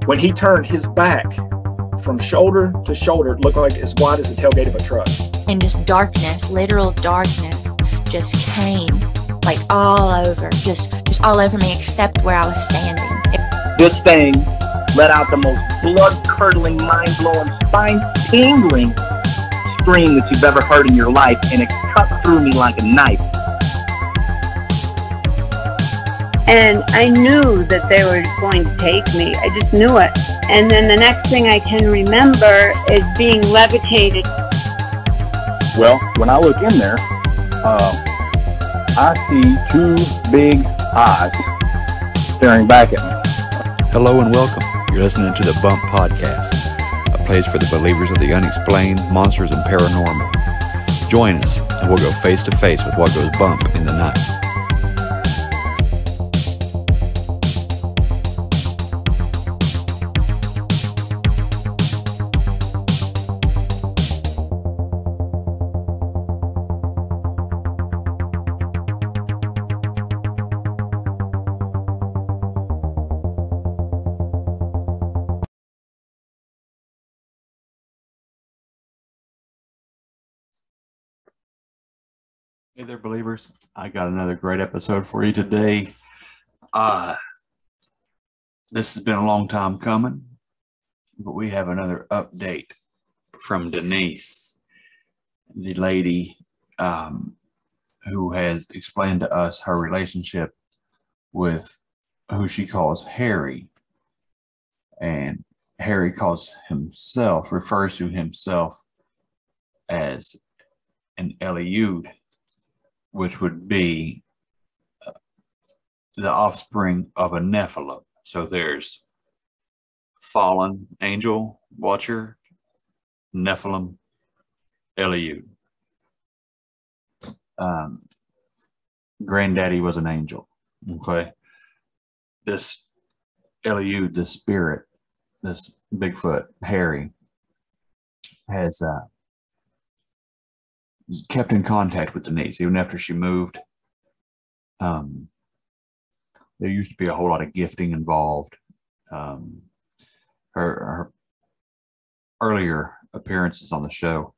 When he turned his back from shoulder to shoulder, it looked like as wide as the tailgate of a truck. And just darkness, literal darkness, just came like all over, just all over me except where I was standing. This thing let out the most blood-curdling, mind-blowing, spine-tingling scream that you've ever heard in your life, and it cut through me like a knife. And I knew that they were going to take me. I just knew it. And then the next thing I can remember is being levitated. Well, when I look in there, I see two big eyes staring back at me. Hello and welcome. You're listening to the Bump Podcast, a place for the believers of the unexplained, monsters, and paranormal. Join us, and we'll go face to face with what goes bump in the night. Hey there, believers. I got another great episode for you today. This has been a long time coming, but we have another update from Denise, the lady who has explained to us her relationship with who she calls Harry. And Harry refers to himself as an Elioud, which would be the offspring of a Nephilim. So there's fallen angel watcher, Nephilim, Elioud. Granddaddy was an angel. Okay. This Elioud, this spirit, this Bigfoot, Harry, has kept in contact with Denise even after she moved. There used to be a whole lot of gifting involved. Her earlier appearances on the show,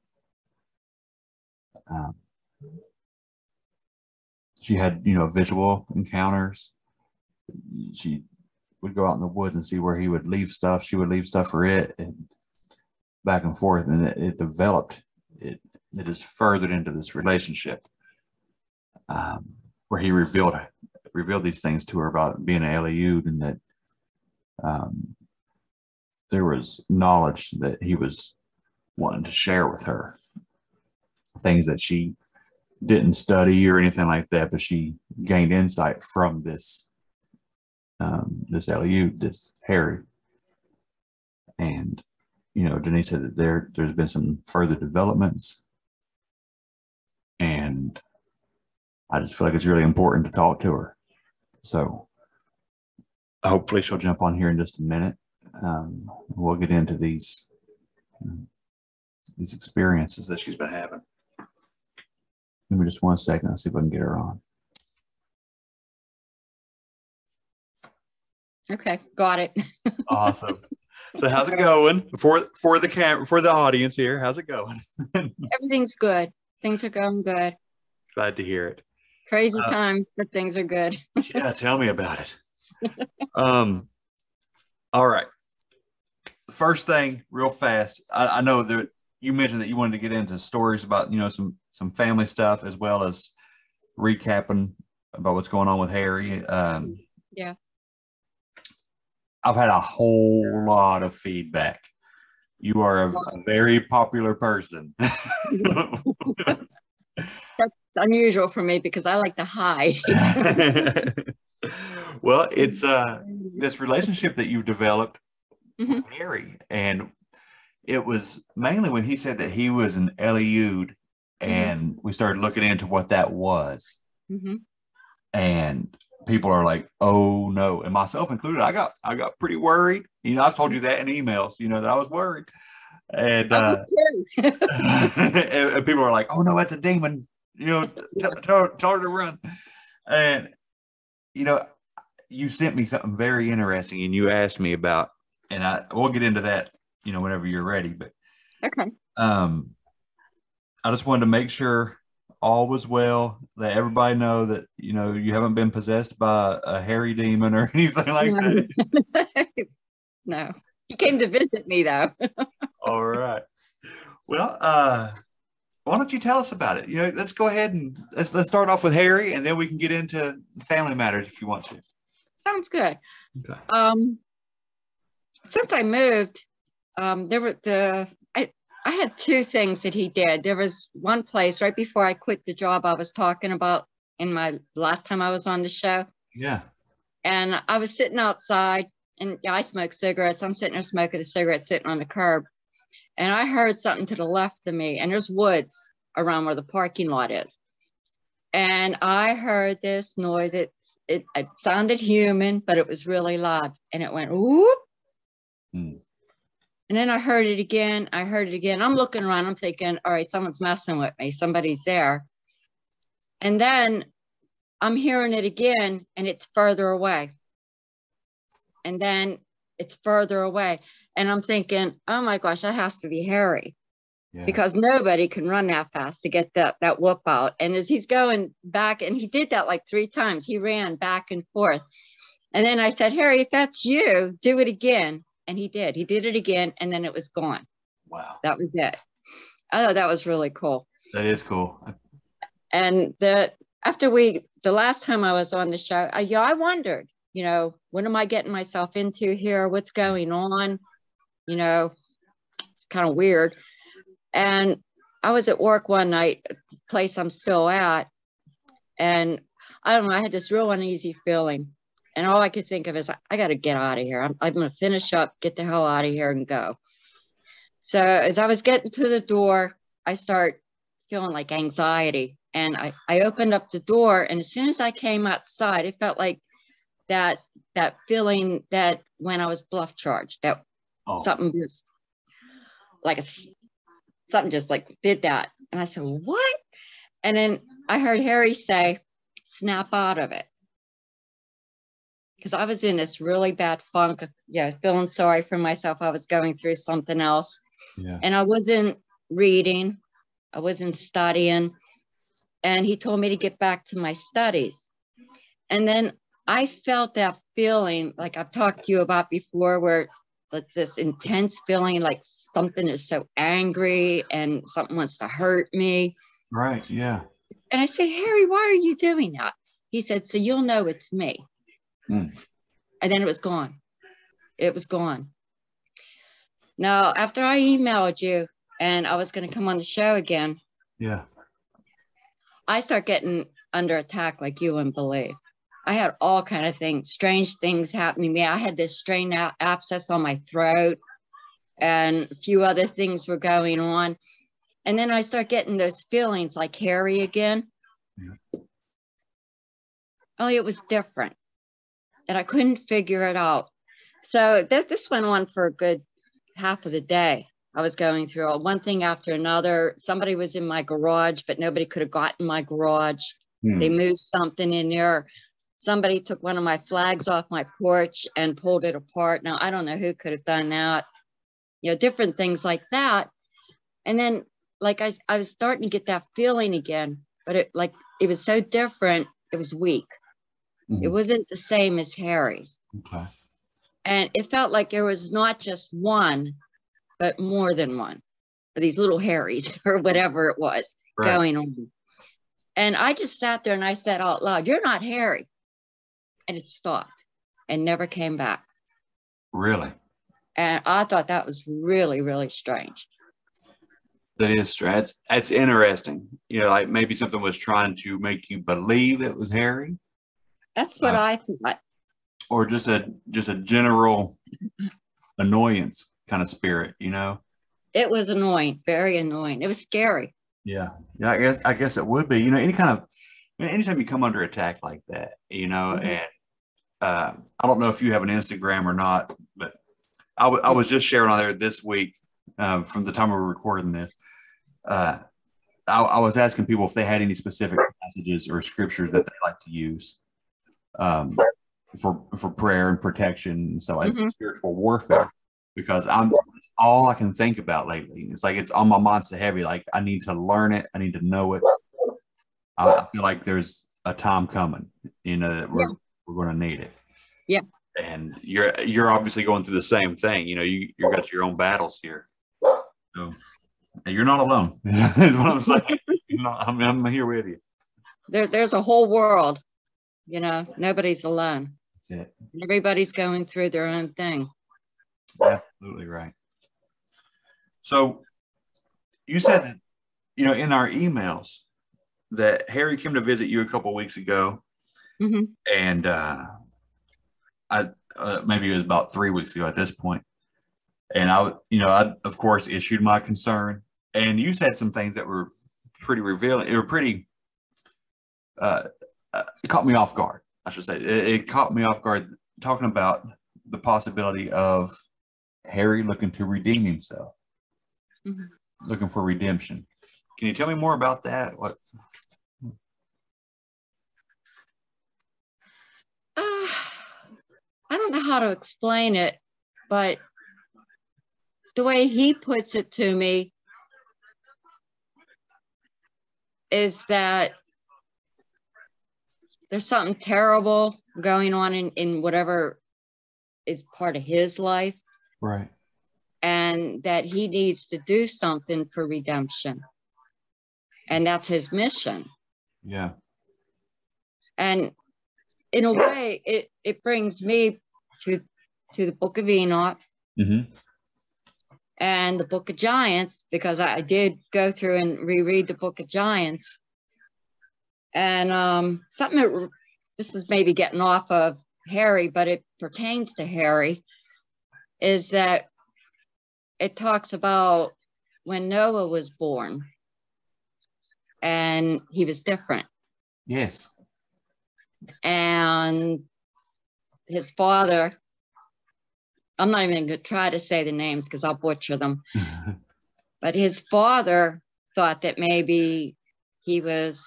she had visual encounters. She would go out in the woods and see where he would leave stuff. She would leave stuff for it, and back and forth, and it developed. It is furthered into this relationship where he revealed these things to her about being an Elioud, and that there was knowledge that he was wanting to share with her, things that she didn't study or anything like that, but she gained insight from this Elioud, this Harry. And Denise said that there's been some further developments. And I just feel like it's really important to talk to her. So hopefully she'll jump on here in just a minute. We'll get into these experiences that she's been having. Give me just 1 second. I'll see if I can get her on. Okay, got it. Awesome. So how's it going for the audience here? How's it going? Everything's good. Things are going good. Glad to hear it. Crazy times, but things are good. Yeah, tell me about it. All right. First thing, real fast. I know that you mentioned that you wanted to get into stories about some family stuff, as well as recapping about what's going on with Harry. Yeah. I've had a whole lot of feedback. You are a very popular person. That's unusual for me because I like to hide. Well, it's this relationship that you've developed with Harry, and it was mainly when he said that he was an Elioud, and we started looking into what that was. And people are like, "Oh no," and myself included. I got pretty worried. I've told you that in emails. That I was worried, and, and people are like, "Oh no, that's a demon." Tell her to run. And you sent me something very interesting, and you asked me about and we'll get into that, whenever you're ready. But Okay. I just wanted to make sure all was well, let everybody know that, you haven't been possessed by a hairy demon or anything like that. No. You came to visit me, though. All right. Well, why don't you tell us about it? Let's go ahead and let's start off with Harry, and then we can get into family matters if you want to. Sounds good. Okay. Since I moved, I had two things that he did. There was one place right before I quit the job I was talking about in my last time I was on the show. Yeah. And I was sitting outside, and I smoke cigarettes. I'm sitting there smoking a cigarette sitting on the curb. And I heard something to the left of me, and there's woods around where the parking lot is. And I heard this noise. It sounded human, but it was really loud. And it went, whoop. Mm. And then I heard it again. I'm looking around. I'm thinking, all right, someone's messing with me. Somebody's there. And then I'm hearing it again, and it's further away. And then it's further away. And I'm thinking, oh my gosh, that has to be Harry. Yeah. Because nobody can run that fast to get that whoop out. And as he's going back, and he did that like 3 times, he ran back and forth. And then I said, Harry, if that's you, do it again. And he did. He did it again, and then it was gone. Wow. That was it. I thought that was really cool. That is cool. And the last time I was on the show, I wondered, what am I getting myself into here? What's going on? It's kind of weird. And I was at work one night, at the place I'm still at, and I don't know, I had this real uneasy feeling. And all I could think of is, I got to get out of here. I'm going to finish up, get the hell out of here and go. So as I was getting to the door, I start feeling like anxiety. And I opened up the door, and as soon as I came outside, it felt like that feeling that when I was bluff charged, that something just something just like did that. And I said, what? And then I heard Harry say, snap out of it. Because I was in this really bad funk, feeling sorry for myself. I was going through something else. Yeah. And I wasn't reading. I wasn't studying. And he told me to get back to my studies. And then I felt that feeling like I've talked to you about before, where it's like this intense feeling like something is so angry and something wants to hurt me. Right, yeah. And I said, Harry, why are you doing that? He said, so you'll know it's me. And then it was gone. It was gone. Now, after I emailed you and I was going to come on the show again, yeah, I start getting under attack like you wouldn't believe. I had all kind of things, strange things happening to me. I had this strange abscess on my throat, and a few other things were going on. And then I start getting those feelings like Harry again. Yeah. Only it was different. And I couldn't figure it out. So this went on for a good half of the day. I was going through one thing after another. Somebody was in my garage, but nobody could have gotten my garage. They moved something in there. Somebody took one of my flags off my porch and pulled it apart. Now, I don't know who could have done that. Different things like that. And then, like, I was starting to get that feeling again, but it was so different. It was weak. It wasn't the same as Harry's. Okay. And it felt like there was not just one, but more than one of these little Harrys or whatever it was going on. And I just sat there and I said out loud, you're not Harry. And it stopped and never came back. Really? And I thought that was really, really strange. That is strange. That's interesting. Like maybe something was trying to make you believe it was Harry. That's what I thought. Or just a general annoyance kind of spirit, It was annoying, very annoying. It was scary. Yeah. I guess it would be. Anytime you come under attack like that, and I don't know if you have an Instagram or not, but I was just sharing on there this week from the time we were recording this. I was asking people if they had any specific passages or scriptures that they like to use for prayer and protection and stuff like for spiritual warfare. because it's all I can think about lately. It's like it's on my mind so heavy. Like I need to learn it. I need to know it. I feel like there's a time coming, that we're going to need it. Yeah. And you're obviously going through the same thing. You got your own battles here. So you're not alone. Is what I'm saying. I'm here with you. There's a whole world. Nobody's alone. That's it. Everybody's going through their own thing. Absolutely right. So you said that, in our emails that Harry came to visit you a couple of weeks ago. Mm-hmm. And I maybe it was about 3 weeks ago at this point. And I of course issued my concern. And you said some things that were pretty revealing. It were pretty, it caught me off guard, I should say. It caught me off guard talking about the possibility of Harry looking to redeem himself, looking for redemption. Can you tell me more about that? What? I don't know how to explain it, but the way he puts it to me is that there's something terrible going on in whatever is part of his life. Right. And that he needs to do something for redemption. And that's his mission. Yeah. And in a way, it brings me to the book of Enoch and the book of Giants, because I did go through and reread the book of Giants. And this is maybe getting off of Harry, but it pertains to Harry, is that it talks about when Noah was born and he was different. Yes. And his father, I'm not even going to try to say the names because I'll butcher them. But his father thought that maybe he was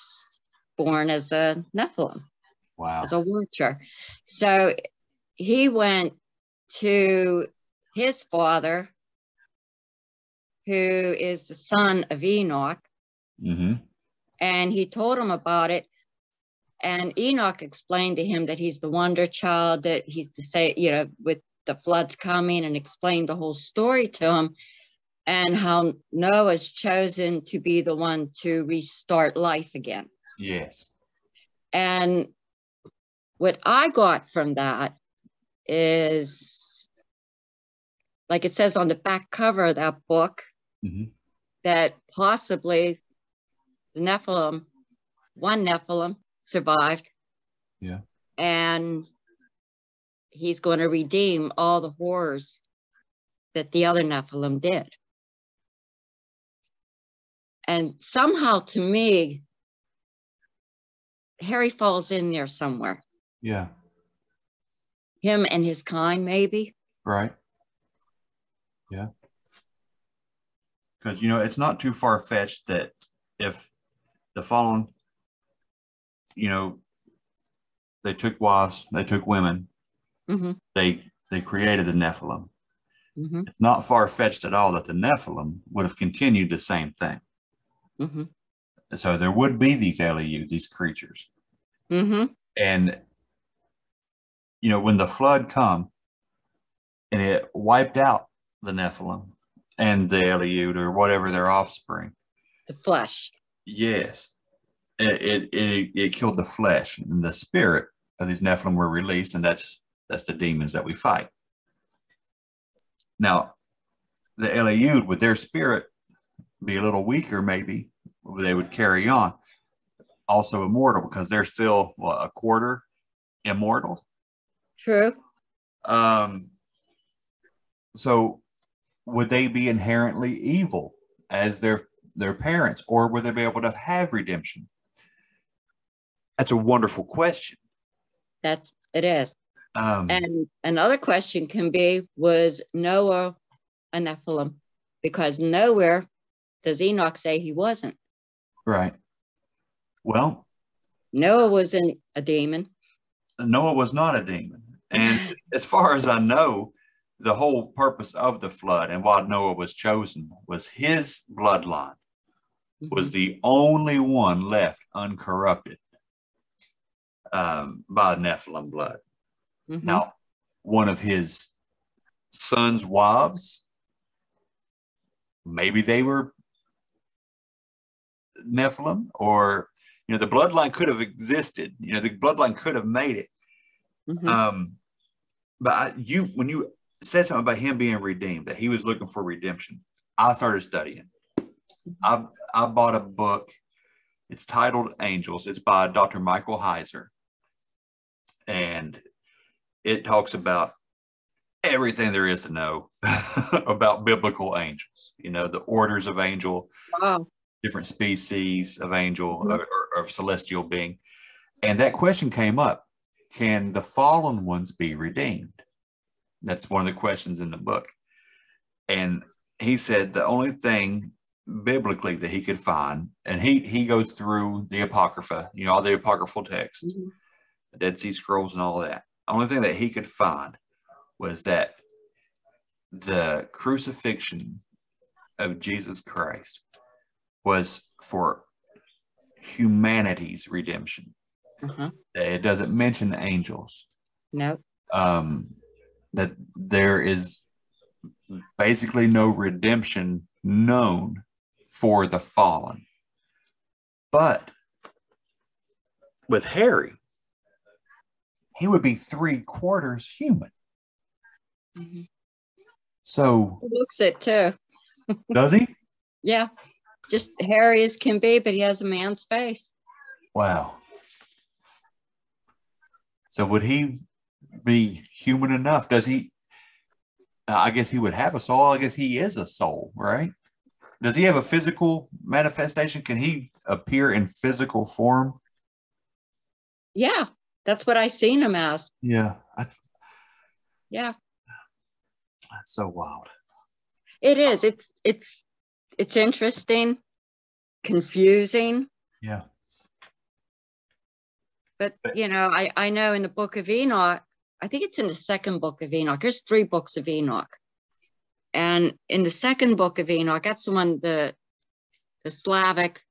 born as a Nephilim. Wow. As a watcher. So he went to his father, who is the son of Enoch, and he told him about it. And Enoch explained to him that he's the wonder child, that he's to say, with the floods coming, and explained the whole story to him, and how Noah's chosen to be the one to restart life again. Yes. And what I got from that is, like it says on the back cover of that book, that possibly the Nephilim, one Nephilim survived. Yeah. And he's going to redeem all the horrors that the other Nephilim did. And somehow, to me, Harry falls in there somewhere. Yeah. Him and his kind, maybe. Right. Yeah. Because, it's not too far-fetched that if the fallen, they took wives, they took women, they created the Nephilim. It's not far-fetched at all that the Nephilim would have continued the same thing. So there would be these Elioud, these creatures. And, when the flood come and it wiped out the Nephilim and the Elioud, or whatever their offspring. The flesh. Yes. It killed the flesh, and the spirit of these Nephilim were released, and that's the demons that we fight. Now, the Elioud, with their spirit, be a little weaker, maybe they would carry on. Also immortal, because they're still a quarter immortal. True. So would they be inherently evil as their parents, or would they be able to have redemption? That's a wonderful question. It is. And another question can be, was Noah a Nephilim? Because nowhere does Enoch say he wasn't. Right. Well, Noah wasn't a demon. Noah was not a demon. And as far as I know, the whole purpose of the flood and why Noah was chosen was his bloodline was the only one left uncorrupted by Nephilim blood. Now, one of his son's wives, maybe they were Nephilim, or the bloodline could have existed. The bloodline could have made it. But when you said something about him being redeemed, that he was looking for redemption, I started studying. I bought a book. It's titled Angels. It's by Dr. Michael Heiser, and it talks about everything there is to know about biblical angels. The orders of angel, different species of angel or of celestial being. And that question came up: can the fallen ones be redeemed? That's one of the questions in the book. And he said the only thing biblically that he could find, and he goes through the Apocrypha, all the apocryphal texts, the Dead Sea Scrolls and all that. The only thing that he could find was that the crucifixion of Jesus Christ was for humanity's redemption. It doesn't mention angels. No. That there is basically no redemption known for the fallen. But with Harry, he would be 3/4 human. So He looks it too. does he? Yeah. Just hairy as can be, but he has a man's face. Wow. So would he be human enough? Does he? I guess he would have a soul. I guess he is a soul, right? Does he have a physical manifestation? Can he appear in physical form? Yeah, that's what I seen him as. Yeah. Yeah. That's so wild. It is. It's interesting, confusing. Yeah. But I know in the book of Enoch, I think it's in the second book of Enoch. There's 3 books of Enoch. And in the second book of Enoch, that's the one, the Slavic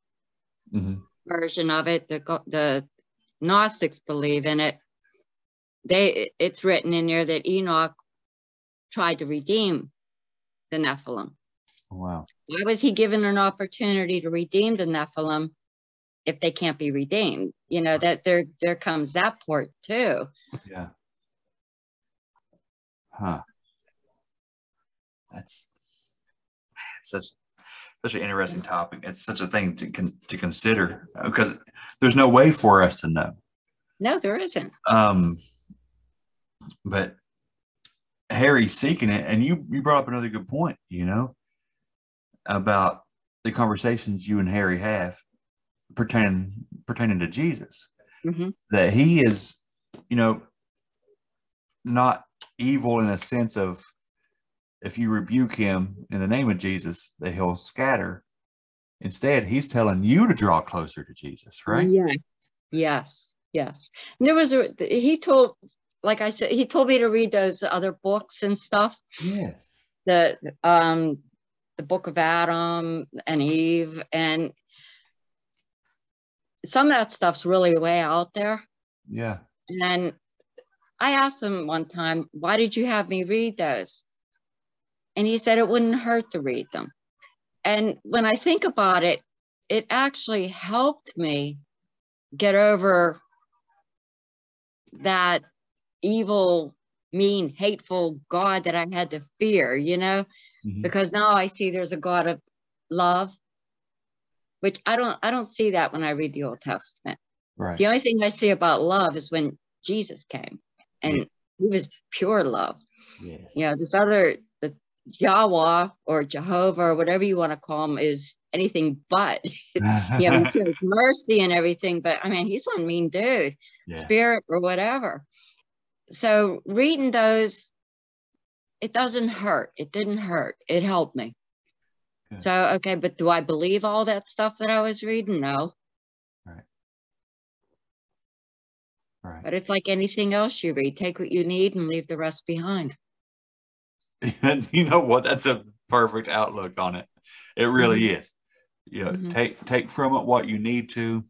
version of it, the Gnostics believe in it. It's written in there that Enoch tried to redeem the Nephilim. Wow. Why was he given an opportunity to redeem the Nephilim if they can't be redeemed? That there comes that part too. Yeah. Huh. That's such an interesting topic. It's such a thing to consider, because there's no way for us to know. No, there isn't. But Harry's seeking it, and you brought up another good point, about the conversations you and Harry have pertaining to Jesus. That he is, not evil in a sense of, if you rebuke him in the name of Jesus, that he'll scatter. Instead, he's telling you to draw closer to Jesus, right? Yes. And there was he told me to read those other books and stuff. Yes. The book of Adam and Eve, and some of that stuff's really way out there. Yeah. And I asked him one time, why did you have me read those? And he said it wouldn't hurt to read them. And when I think about it, it actually helped me get over that evil, mean, hateful God that I had to fear, because now I see there's a God of love, which I don't see that when I read the Old Testament. Right. The only thing I see about love is when Jesus came, and he was pure love. Yes. This other, the Yahweh or Jehovah or whatever you want to call him, is anything but. He shows mercy and everything, but he's one mean dude, spirit or whatever. So reading those, it doesn't hurt. It didn't hurt. It helped me. Good. So, okay, but do I believe all that stuff that I was reading? No. Right. But it's like anything else you read. Take what you need and leave the rest behind. You know what? That's a perfect outlook on it. It really is. You know, take from it what you need to.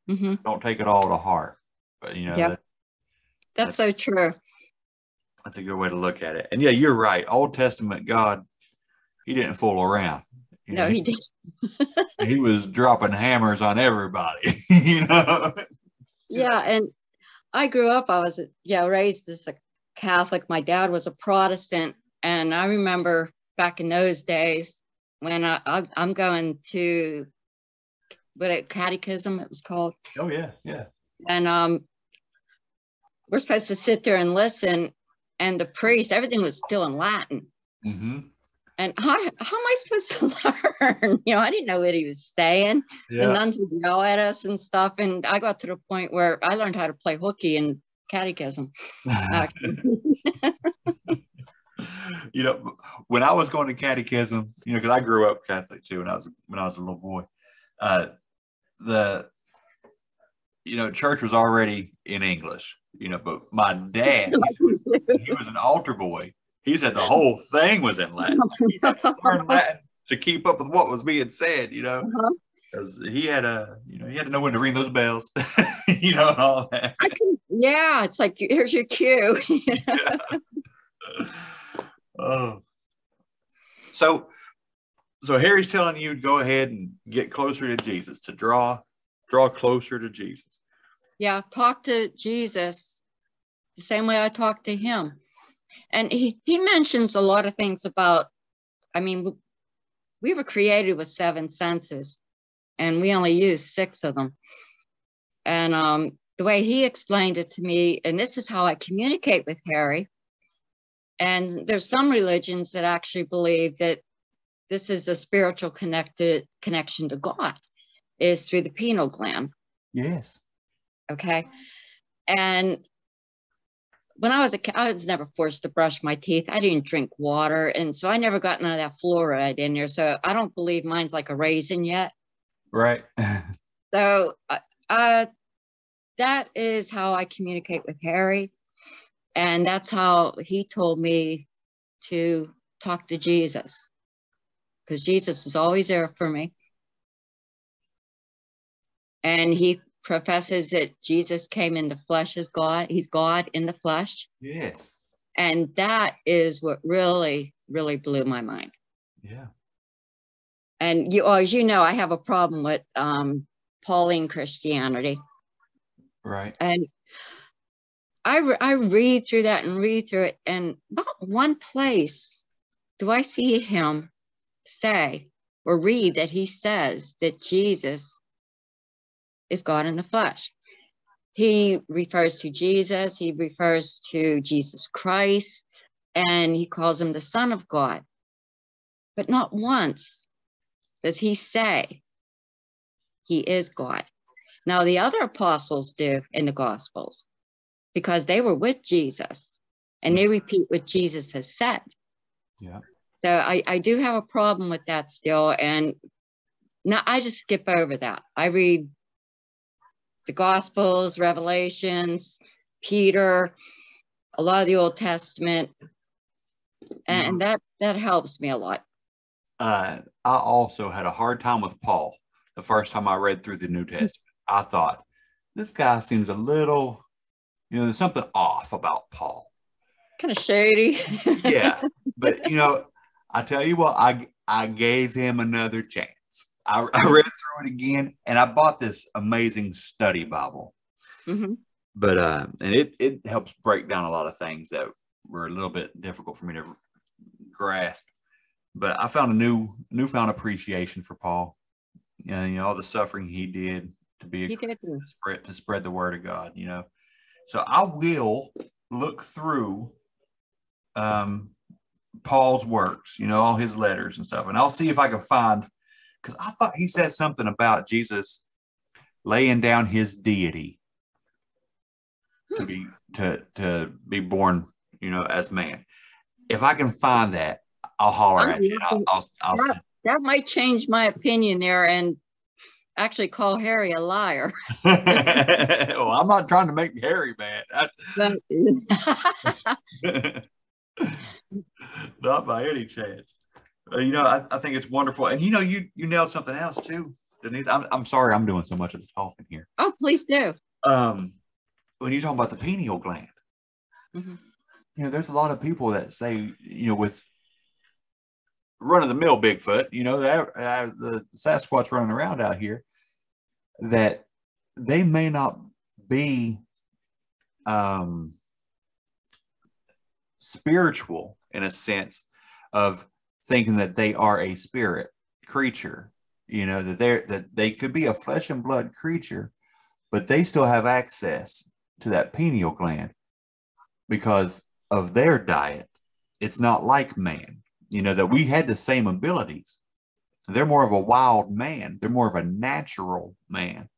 Don't take it all to heart. But you know, that's so true. That's a good way to look at it. And yeah, you're right. Old Testament God, he didn't fool around. You know, he didn't. He was dropping hammers on everybody. You know. Yeah, and I grew up. I was raised as a Catholic. My dad was a Protestant, and I remember back in those days when I'm going to catechism it was called. Oh yeah. And we're supposed to sit there and listen, and the priest, everything was still in Latin. And how am I supposed to learn? You know, I didn't know what he was saying. The nuns would yell at us and stuff. And I got to the point where I learned how to play hooky in catechism. You know, when I was going to catechism, you know, because I grew up Catholic too when I was a little boy. Church was already in English, you know, but my dad, he was an altar boy. He said the whole thing was in Latin. He had to learn Latin to keep up with what was being said, you know, because he had to know when to ring those bells, you know, and all that. It's like, here's your cue. Oh, so Harry's telling you to go ahead and get closer to Jesus, to draw closer to Jesus. Yeah, talk to Jesus the same way I talk to him. And he mentions a lot of things about, I mean, we were created with 7 senses, and we only use 6 of them. And the way he explained it to me, and this is how I communicate with Harry, and there's some religions that actually believe that this is a spiritual connection to God, is through the pineal gland. Yes. Okay. And when I was never forced to brush my teeth. I didn't drink water. And so I never got none of that fluoride in there. So I don't believe mine's like a raisin yet. Right. So that is how I communicate with Harry. And that's how he told me to talk to Jesus, because Jesus is always there for me. And he professes that Jesus came in the flesh as God. He's God in the flesh. Yes. And that is what really, really blew my mind. Yeah. And as you know, I have a problem with Pauline Christianity. Right. And I read through that and read through it, and not one place do I see him say or read that he says that Jesus is God in the flesh. He refers to Jesus, he refers to Jesus Christ, and he calls him the Son of God. But not once does he say he is God. Now, the other apostles do in the Gospels, because they were with Jesus and they repeat what Jesus has said. Yeah. So I do have a problem with that still. And now I just skip over that. I read the Gospels, Revelations, Peter, a lot of the Old Testament. And that helps me a lot. I also had a hard time with Paul the first time I read through the New Testament. I thought, this guy seems a little, there's something off about Paul. Kind of shady. Yeah. But, I tell you what, I gave him another chance. I read through it again, and I bought this amazing study Bible. Mm-hmm. But, and it helps break down a lot of things that were a little bit difficult for me to grasp. But I found a newfound appreciation for Paul. All the suffering he did to spread the word of God, So I will look through Paul's works, all his letters and stuff, and I'll see if I can find, because I thought he said something about Jesus laying down his deity to be born, as man. If I can find that, I'll holler at you. I'll that might change my opinion there and actually call Harry a liar. Well, I'm not trying to make Harry mad. Not by any chance. You know, I think it's wonderful. And you know, you nailed something else too, Denise. I'm sorry I'm doing so much of the talking here. Oh, please do. When you're talking about the pineal gland, you know, there's a lot of people that say, you know, with run-of-the-mill Bigfoot, you know, the Sasquatch running around out here, that they may not be spiritual in a sense of thinking that they are a spirit creature, you know, that they could be a flesh and blood creature, but they still have access to that pineal gland because of their diet. It's not like man, you know, that we had the same abilities. They're more of a wild man. They're more of a natural man.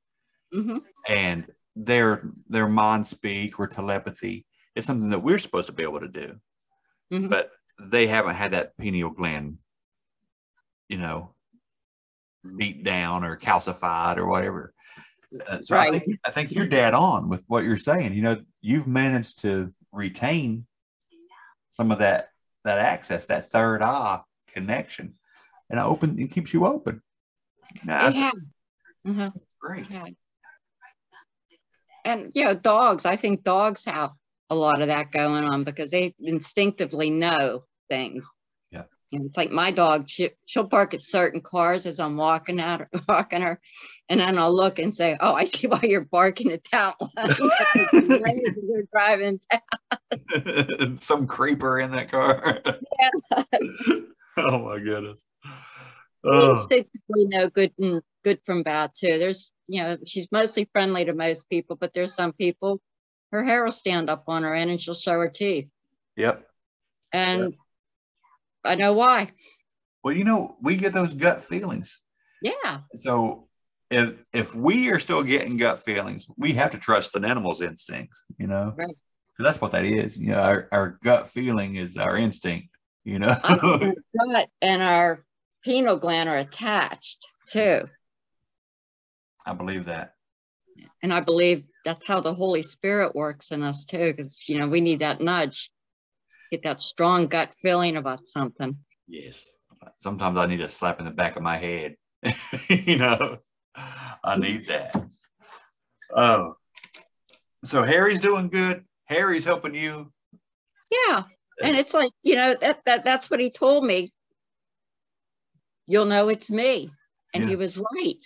And their mind speak or telepathy is something that we're supposed to be able to do. But they haven't had that pineal gland, you know, beat down or calcified or whatever. So right. I think you're dead on with what you're saying. You know, you've managed to retain some of that access, that third eye connection, and it keeps you open. Now, great. And you know, dogs. I think dogs have a lot of that going on because they instinctively know things. Yeah. And it's like my dog, she'll park at certain cars as I'm walking her, and then I'll look and say, "Oh, I see why you're barking at that one." They're driving past. Some creeper in that car. Yeah. Oh my goodness. They instinctively know good from bad too. There's, you know, she's mostly friendly to most people, but there's some people, her hair will stand up on her end and she'll show her teeth. Yep. And I know why. Well, you know, we get those gut feelings. Yeah. So if we are still getting gut feelings, we have to trust an animal's instincts, you know? Right. That's what that is. You know, our gut feeling is our instinct, you know? Our gut and our pineal gland are attached too. I believe that. And I believe that's how the Holy Spirit works in us too, because, you know, we need that nudge, get that strong gut feeling about something. Yes. Sometimes I need a slap in the back of my head. You know, I need that. Oh, so Harry's doing good. Harry's helping you. Yeah. And it's like, you know, that's what he told me. You'll know it's me. And he was right.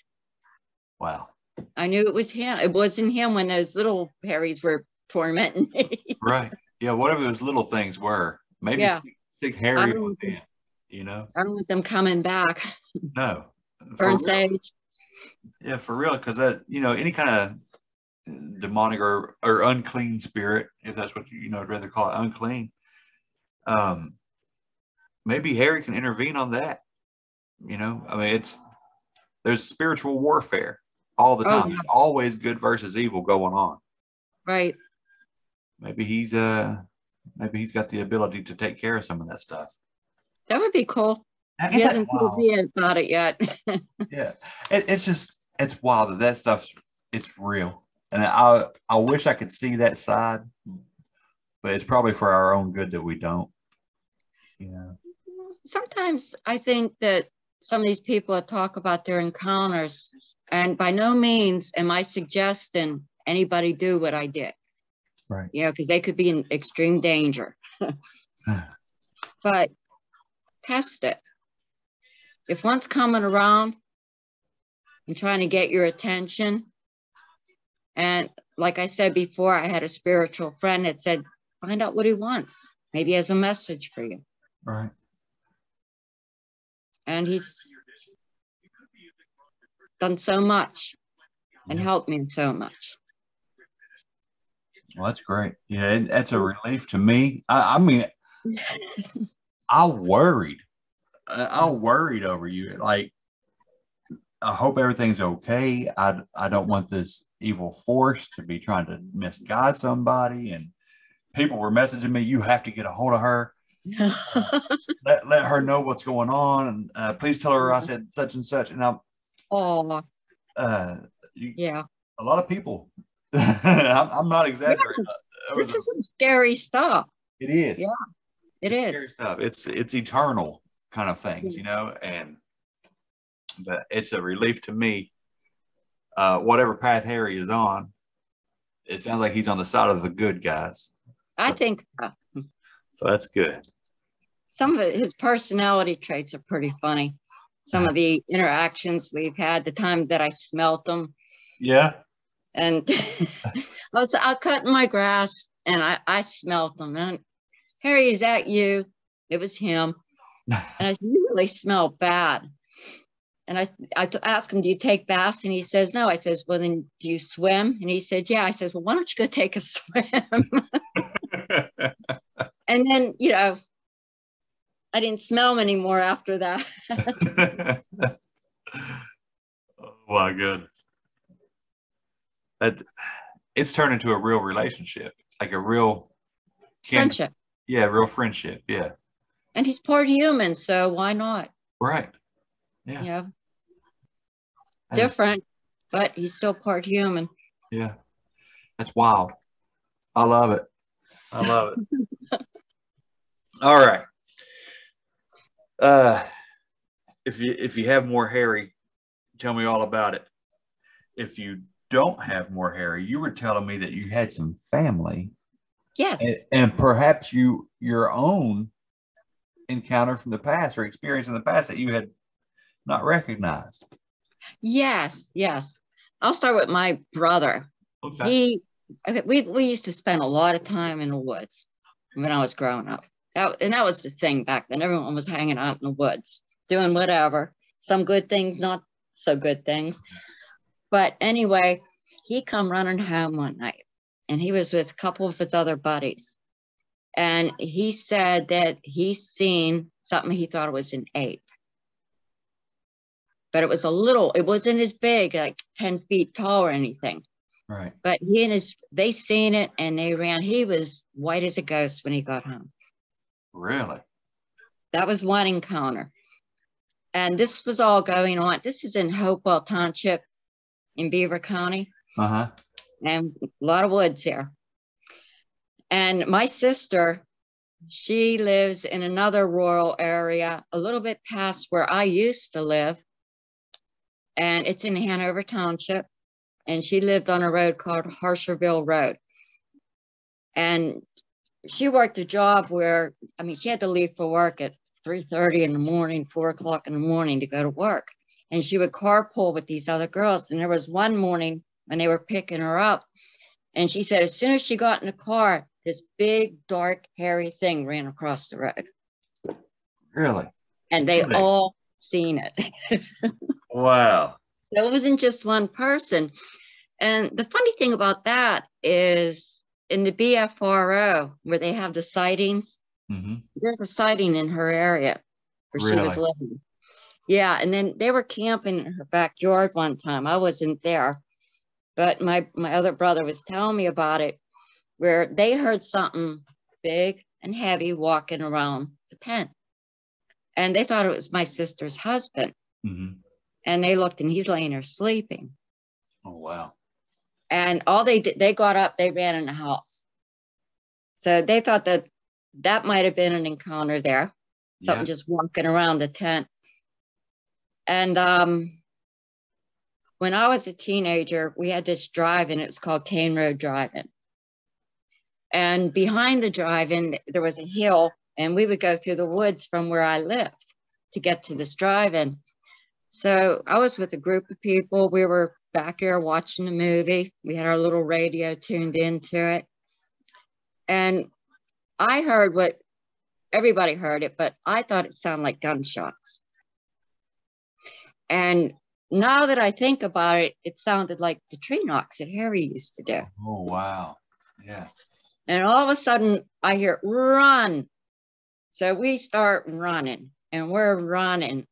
Wow. I knew it was him. It wasn't him when those little Harrys were tormenting me. Right. Yeah. Whatever those little things were. Maybe sick Harry was in, you know. I don't want them coming back. No. Burn sage. Yeah, for real. Because that, you know, any kind of demonic or unclean spirit, if that's what you know, I'd rather call it unclean. Maybe Harry can intervene on that. You know, I mean, there's spiritual warfare all the time. There's always good versus evil going on. Right. Maybe he's got the ability to take care of some of that stuff. That would be cool. He hasn't told me about it yet. Yeah, it's wild that stuff's it's real, and I wish I could see that side, but it's probably for our own good that we don't. You know. Sometimes I think that some of these people that talk about their encounters, and by no means am I suggesting anybody do what I did. Right. You know, because they could be in extreme danger. But test it. If one's coming around and trying to get your attention, and like I said before, I had a spiritual friend that said, find out what he wants. Maybe he has a message for you. Right. And he's done so much and helped me so much. Well, that's great. Yeah, that's a relief to me. I mean, I worried over you. Like, I hope everything's okay. I don't want this evil force to be trying to misguide somebody. And people were messaging me, you have to get a hold of her. Let her know what's going on. And please tell her I said such and such. And yeah, a lot of people. I'm not exaggerating. This is some scary stuff. It is. Yeah. It it's is. scary stuff. It's eternal kind of things, Yeah. you know, but it's a relief to me. Whatever path Harry is on, it sounds like he's on the side of the good guys. I think So that's good. some of his personality traits are pretty funny. Some of the interactions we've had, the time that I smelt him, Yeah. and I was out cutting my grass, and I smelt him. And Harry, is that you? It was him. And I said, you really smell bad. And I asked him, do you take baths? And he says, no. I says, well, then do you swim? And he said, yeah. I says, well, why don't you go take a swim? And then, you know, I didn't smell him anymore after that. Oh my goodness. It's turned into a real relationship, like a real Friendship. Yeah, real friendship. Yeah. And he's part human, so why not? Right. Yeah. Yeah. Different, but he's still part human. Yeah. That's wild. I love it. I love it. All right. If you have more Harry, tell me all about it. If you don't have more Harry, you were telling me that you had some family. Yes. And perhaps your own encounter from the past or experience in the past that you had not recognized. Yes. I'll start with my brother. Okay. We used to spend a lot of time in the woods when I was growing up. That was the thing back then. Everyone was hanging out in the woods, doing whatever. Some good things, not so good things. But anyway, he come running home one night, and he was with a couple of his other buddies. And he said that he seen something he thought was an ape. But it wasn't as big, like 10 feet tall or anything. Right. But they seen it and they ran. He was white as a ghost when he got home. Really? That was one encounter. And this was all going on. This is in Hopewell Township in Beaver County. Uh-huh. And a lot of woods here. And my sister, she lives in another rural area, a little bit past where I used to live. And it's in Hanover Township. And she lived on a road called Harsherville Road. And she worked a job where, she had to leave for work at 3:30 in the morning, 4 o'clock in the morning to go to work. And she would carpool with these other girls. And there was one morning when they were picking her up. And she said, as soon as she got in the car, this big, dark, hairy thing ran across the road. Really? And they all seen it. Wow. So it wasn't just one person. And the funny thing about that is in the BFRO, where they have the sightings, there's a sighting in her area where she was living. Yeah, and then they were camping in her backyard one time. I wasn't there, but my other brother was telling me about it, where they heard something big and heavy walking around the tent. And they thought it was my sister's husband. And they looked and he's laying there sleeping. Oh, wow. And all they did, they got up, they ran in the house. So they thought that might have been an encounter there. Something just walking around the tent. And when I was a teenager, we had this drive-in. It was called Cane Road Drive-In. And behind the drive-in, there was a hill, and we would go through the woods from where I lived to get to this drive-in. So I was with a group of people. We were back here watching the movie. We had our little radio tuned into it. And I heard what everybody heard it, but I thought it sounded like gunshots. And now that I think about it, it sounded like the tree knocks that Harry used to do. Oh, wow. Yeah. And all of a sudden I hear, run. So we start running and we're running.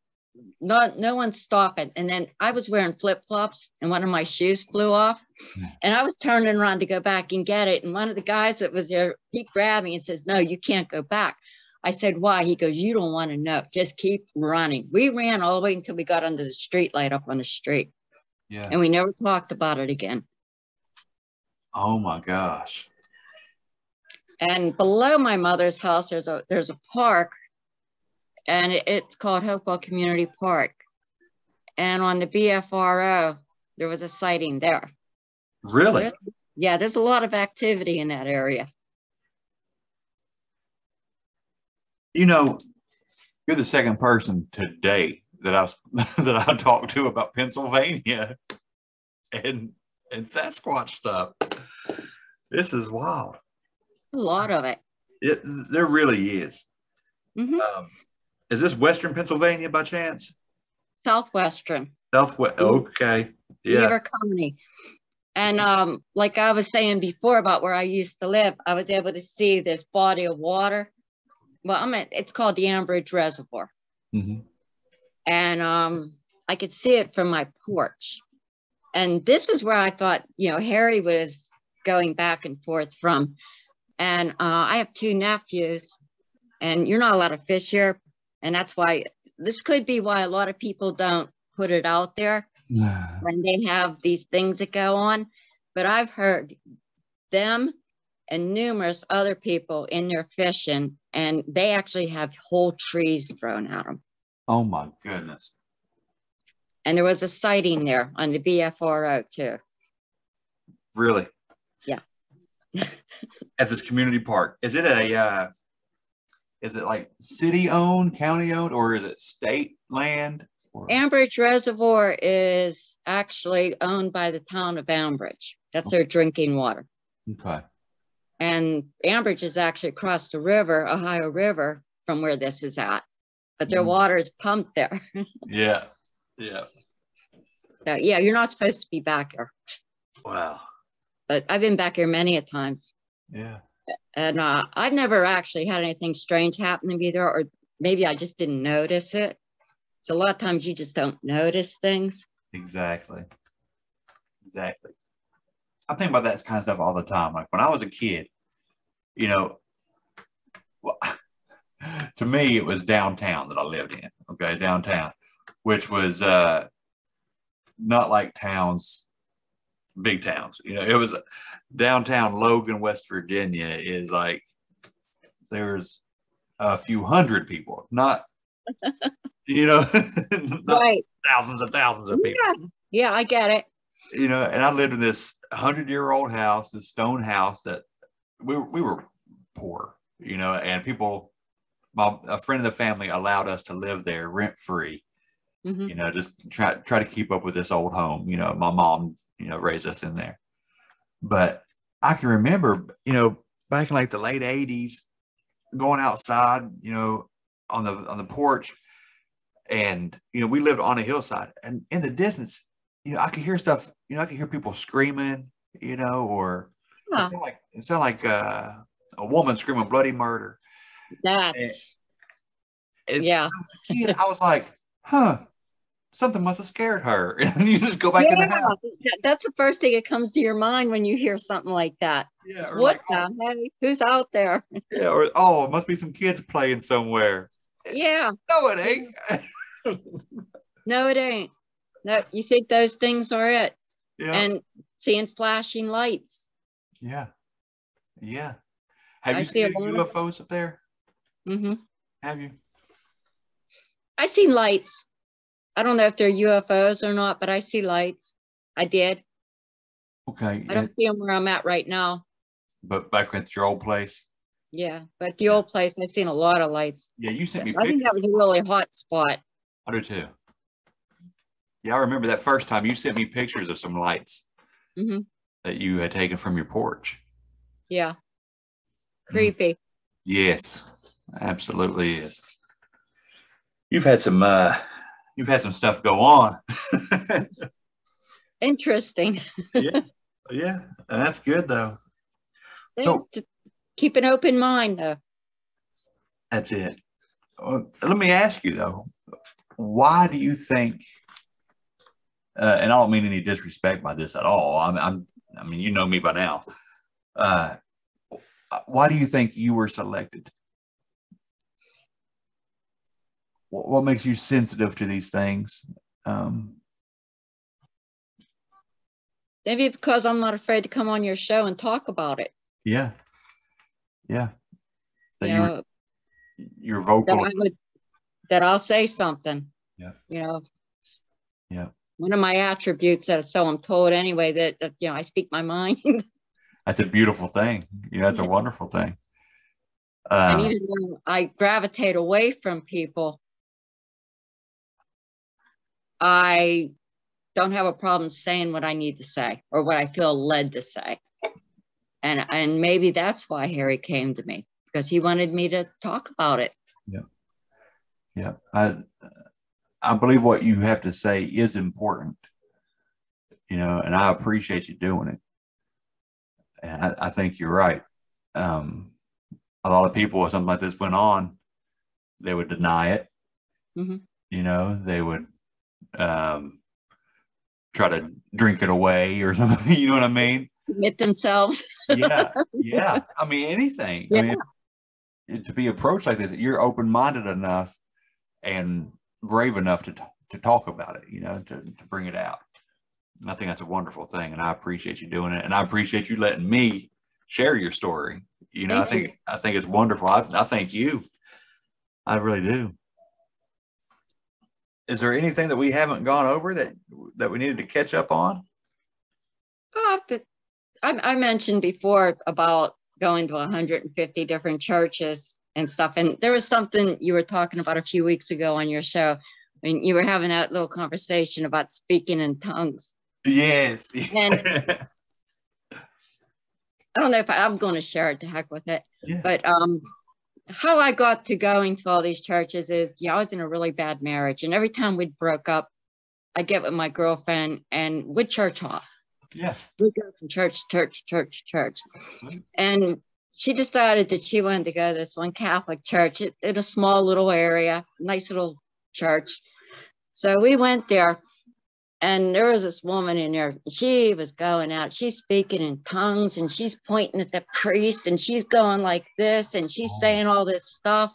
No one's stopping. And then I was wearing flip-flops and one of my shoes flew off. And I was turning around to go back and get it. And one of the guys that was there, he grabbed me and says, no, you can't go back. I said, why? He goes, you don't want to know. Just keep running. We ran all the way until we got under the street light up on the street. Yeah. And we never talked about it again. Oh my gosh. And below my mother's house, there's a park, and it's called Hopewell Community Park. And on the BFRO, there was a sighting there. Really? Yeah, there's a lot of activity in that area. You know, you're the second person today that I talked to about Pennsylvania and Sasquatch stuff. This is wild. A lot of it. There really is. Mm-hmm. Is this Western Pennsylvania by chance? Southwestern. Southwest. Okay. Yeah. Beaver County. And like I was saying before about where I used to live, I was able to see this body of water. Well, it's called the Ambridge Reservoir. Mm-hmm. And I could see it from my porch. And this is where I thought, Harry was going back and forth from. And I have 2 nephews, and you're not allowed to fish here. And that's why, this could be why a lot of people don't put it out there when they have these things that go on. But I've heard them and numerous other people in there fishing, and they actually have whole trees thrown at them. Oh my goodness. And there was a sighting there on the BFRO too. Really? Yeah. At this community park. Is it like city owned, county owned, or is it state land? Ambridge Reservoir is actually owned by the town of Ambridge. That's their drinking water. Okay. And Ambridge is actually across the river, Ohio River, from where this is at. But their water is pumped there. Yeah. Yeah. So, yeah, you're not supposed to be back here. Wow. But I've been back here many a times. Yeah. And I've never actually had anything strange happen to me there, or maybe I just didn't notice it. So a lot of times you just don't notice things. Exactly. I think about that kind of stuff all the time. Like when I was a kid, to me, it was downtown that I lived in. Okay, downtown, which was not like towns, big towns. It was downtown Logan, West Virginia is like there's a few hundred people, not not right. thousands of people. Yeah, I get it. And I lived in this 100-year-old house, this stone house that we were poor, and people, a friend of the family allowed us to live there rent free. Mm-hmm. Just try to keep up with this old home. My mom, raised us in there. But I can remember, back in like the late 80s, going outside, on the porch, and we lived on a hillside, and in the distance, I could hear stuff. I could hear people screaming, or it sounded like a woman screaming bloody murder. That's yeah. I was like, something must have scared her. And you just go back in the house. That's the first thing that comes to your mind when you hear something like that. Yeah. What the heck? Who's out there? Yeah. Or, it must be some kids playing somewhere. Yeah. No, it ain't. No, it ain't. No, you think those things are it. Yeah. And seeing flashing lights. Yeah. Yeah. Have you seen UFOs up there? Mm-hmm. Have you? I see lights. I don't know if they're UFOs or not, but I see lights. I did. Okay. I don't see them where I'm at right now. But back at your old place? Yeah, but the old place, I've seen a lot of lights. Yeah, you sent me pictures. I think that was a really hot spot. I do too. Yeah, I remember that first time you sent me pictures of some lights that you had taken from your porch. Yeah. Creepy. Yes, absolutely is. You've had some stuff go on. Interesting. Yeah, that's good though. So keep an open mind though. That's it. Let me ask you though, why do you think? And I don't mean any disrespect by this at all. I mean, you know me by now. Why do you think you were selected? What makes you sensitive to these things? Maybe because I'm not afraid to come on your show and talk about it. Yeah. Yeah. That You know, you're vocal. That I'll say something. Yeah. You know. Yeah. One of my attributes, that so I'm told anyway, that you know, I speak my mind. That's a beautiful thing. You know, that's a wonderful thing. And even though I gravitate away from people, I don't have a problem saying what I need to say or what I feel led to say. And maybe that's why Harry came to me, because he wanted me to talk about it. Yeah. Yeah. I believe what you have to say is important, you know, and I appreciate you doing it. And I think you're right. A lot of people, if something like this went on, they would deny it. Mm-hmm. You know, they would try to drink it away or something. You know what I mean? Admit themselves. Yeah. Yeah. I mean, anything. Yeah. I mean, to be approached like this, you're open-minded enough and brave enough to talk about it, you know, to bring it out. I think that's a wonderful thing, and I appreciate you doing it, and I appreciate you letting me share your story. You know, I think it's wonderful. I thank you. I really do. Is there anything that we haven't gone over that we needed to catch up on? I mentioned before about going to 150 different churches and stuff, and there was something you were talking about a few weeks ago on your show when you were having that little conversation about speaking in tongues. Yes. And I don't know if I'm going to share it, to heck with it. Yeah. But how I got to going to all these churches is, I was in a really bad marriage. And every time we'd broke up, I'd get with my girlfriend and we'd church hop. Yeah. We'd go from church to church. And she decided that she wanted to go to this one Catholic church in a small little area, nice little church. So we went there. And there was this woman in there. She was going out. She's speaking in tongues, and she's pointing at the priest, and she's going like this, and she's saying all this stuff.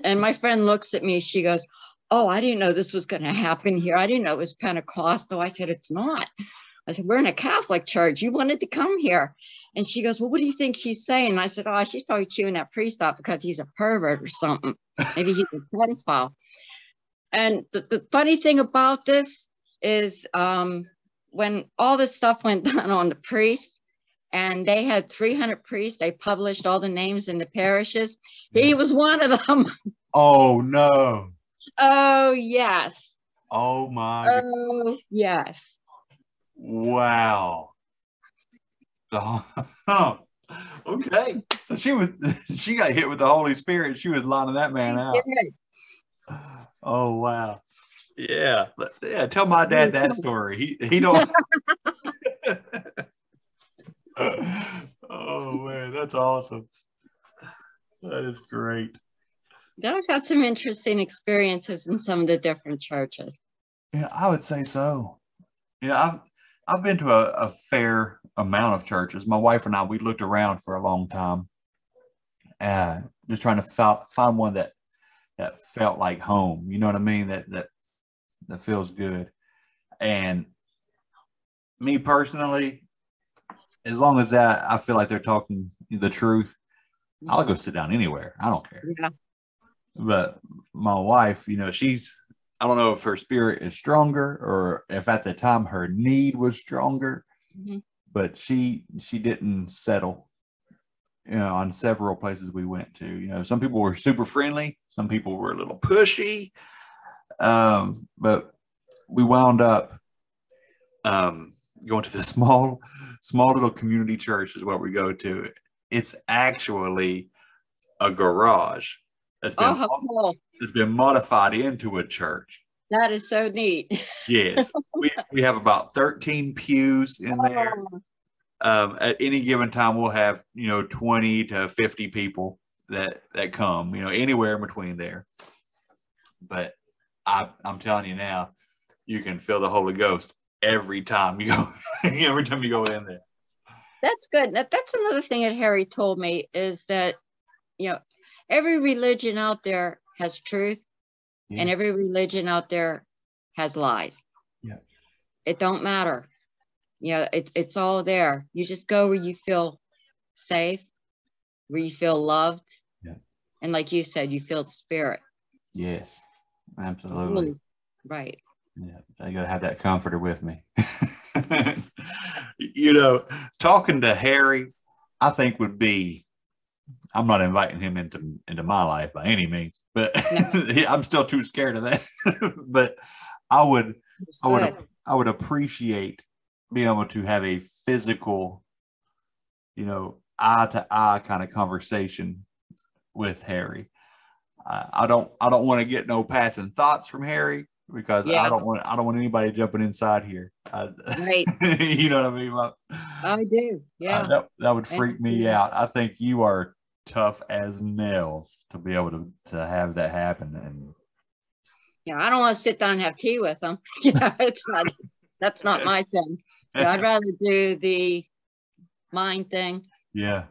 And my friend looks at me. She goes, "Oh, I didn't know this was going to happen here. I didn't know it was Pentecostal." I said, "It's not." I said, "We're in a Catholic church. You wanted to come here." And she goes, "Well, what do you think she's saying?" And I said, "Oh, she's probably chewing that priest up because he's a pervert or something. Maybe he's a pedophile." And the funny thing about this is when all this stuff went down on the priest, and they had 300 priests, they published all the names in the parishes. He was one of them. Oh, no. Oh, yes. Oh, my God. Oh, yes. Wow. Oh, okay. So she got hit with the Holy Spirit. She was lining that man out. Oh, wow. Yeah. Tell my dad that story. He don't. Oh, man, that's awesome. That is great. I've got some interesting experiences in some of the different churches. Yeah, I would say so. Yeah, I've been to a fair amount of churches. My wife and I, we looked around for a long time, just trying to find one that felt like home. You know what I mean? That feels good. And me personally, as long as that I feel like they're talking the truth, I'll go sit down anywhere. I don't care. Yeah. But my wife, you know, I don't know if her spirit is stronger or if at the time her need was stronger, but she didn't settle, you know, on several places we went to. You know, some people were super friendly, some people were a little pushy, but we wound up going to the small little community church is what we go to. It's actually a garage that's been modified into a church. That is so neat. Yes. we have about 13 pews in there. At any given time, we'll have, you know, 20 to 50 people that come, you know, anywhere in between there. But I'm telling you now, you can feel the Holy Ghost every time you go in there. That's good. That's another thing that Harry told me is that, you know, every religion out there has truth, and every religion out there has lies. Yeah. It don't matter. You know, it's all there. You just go where you feel safe where you feel loved. Yeah. And like you said, you feel the spirit. Yes, absolutely. Right. Yeah, I got to have that comforter with me. You know, talking to Harry, I think would be, I'm not inviting him into my life by any means, but no. I'm still too scared of that. But I would appreciate being able to have a physical, you know, eye to eye kind of conversation with Harry. I don't want to get no passing thoughts from Harry, because I don't want anybody jumping inside here. Right. You know what I mean? I do. Yeah. That would freak me out. I think you are tough as nails to be able to have that happen. And yeah, I don't want to sit down and have tea with them. That's not my thing. Yeah, I'd rather do the mind thing. Yeah.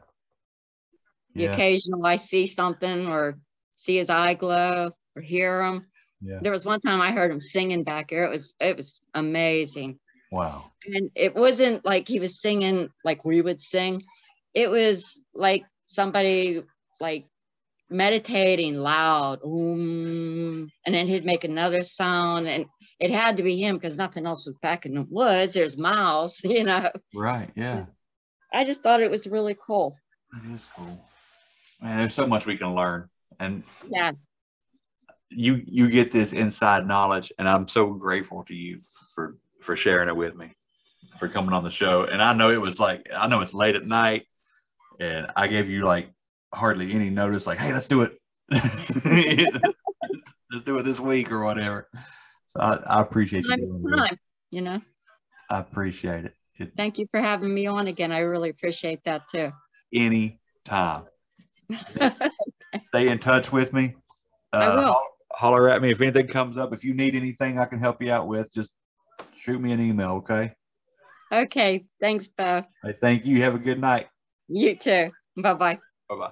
The occasional I see something or see his eye glow or hear him. Yeah. There was one time I heard him singing back here. It was amazing. Wow. And it wasn't like he was singing like we would sing. It was like somebody like meditating loud. And then he'd make another sound, and it had to be him because nothing else was back in the woods. There's miles, you know. Right. Yeah. I just thought it was really cool. It is cool. Man, there's so much we can learn. And yeah, you get this inside knowledge, and I'm so grateful to you for sharing it with me, for coming on the show. And I know it's late at night, and I gave you like hardly any notice, like, hey, let's do it. Let's do it this week or whatever. So I appreciate you doing it. You know, I appreciate it. Thank you for having me on again. I really appreciate that too. Anytime. Stay in touch with me. I will. Holler at me if anything comes up. If you need anything I can help you out with, just shoot me an email, okay? Okay. Thanks, Bo. Hey, thank you. Have a good night. You too. Bye-bye. Bye-bye.